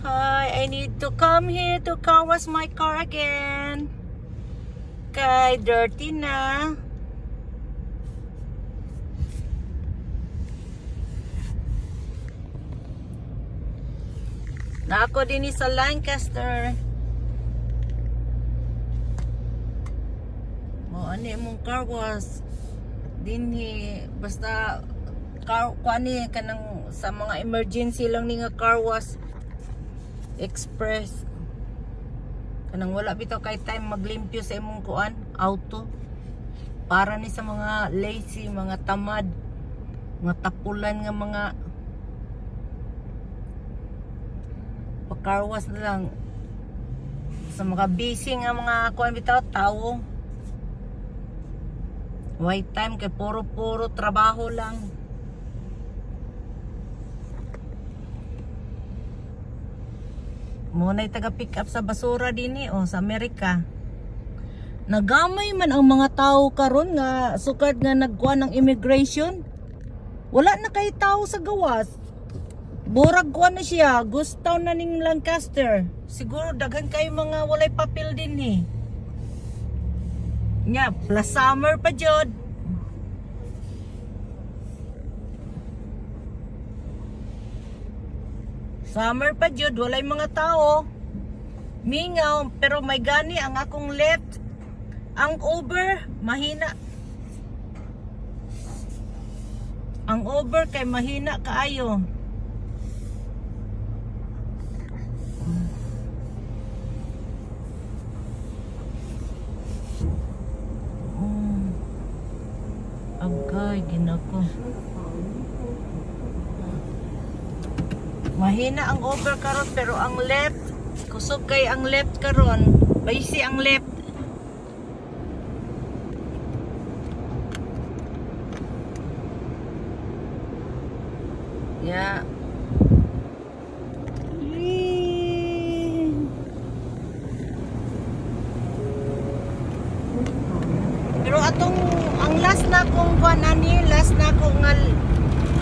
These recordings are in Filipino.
Hi, I need to come here to car wash my car again. Kay dirty na. Na ako din sa Lancaster. Mo ani mong car wash dinhi basta kuani kanang sa mga emergency lang ni nga car wash express kanang wala bitaw kay time maglimpyo sa imong kuan auto para ni sa mga lazy, mga tamad, mga tapulan nga mga pa-car wash na lang sa mga busy nga mga kuan bitaw tao. White time kay puro trabaho lang. Muna'y taga-pick up sa basura din sa Amerika. Nagamay man ang mga tao karon nga sukad nga nagkuha ng immigration. Wala na kay tao sa gawas. Burag kuha na siya, ghost town na ning Lancaster. Siguro daghan kay mga walay papel din Nya, plus summer pa jud. Summer pa jud, walay mga tao. Mingaw, pero may gani ang akong left. Ang over, mahina. Ang over kay mahina kaayo. Agay, ginako. Mahina ang over karon pero ang left kusog kay ang left karon. Baisi ang left. Yeah. Pero atong ang last na kong kuan ani, last na kong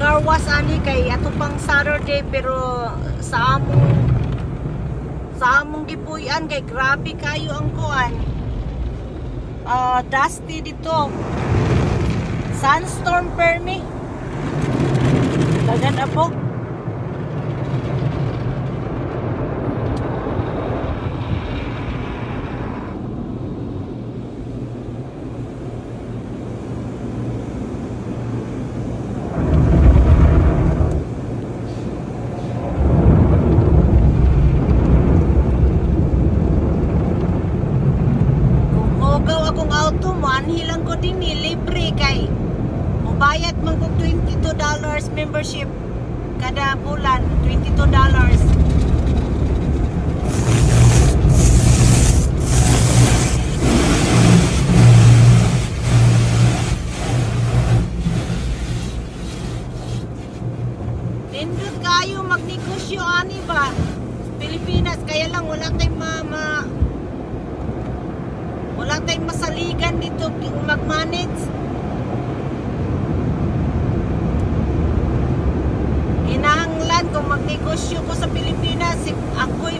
car wash ani kay ato pang Saturday pero sa among gipuy-an kay grabe kayo ang kuan. Dusty dito. Sandstorm permi. Dagan apo. Hilang ko din libre kay mubayad man ko $22 membership kada bulan, $22. Nindot kayo magnegosyo ani ba Pilipinas, kaya lang wala tayong wala tayong masaligan dito mag-manage. Kinahanglan kung magnegosyo ko sa Pilipinas, ako'y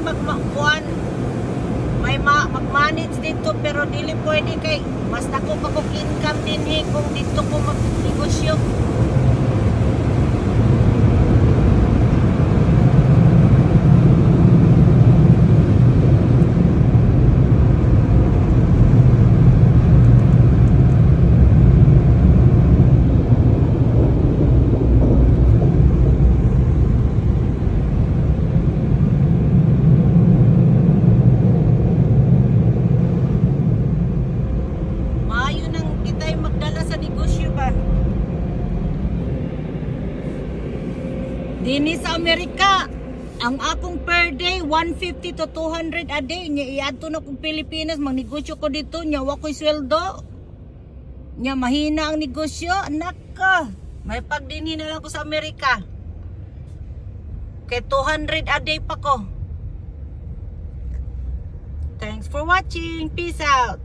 mag-manage dito pero dili pwede kay mas dako pa kong income din kung dito ko magnegosyo. Dini sa Amerika, ang akong per day 150 to 200 a day. Nya iadto na kong Pilipinas, magnegosyo ko dito, nya wa ko'y sweldo. Nya mahina ang negosyo, anak ka. May pagdinhi na lang ko sa Amerika. Kay 200 a day pa ko. Thanks for watching. Peace out.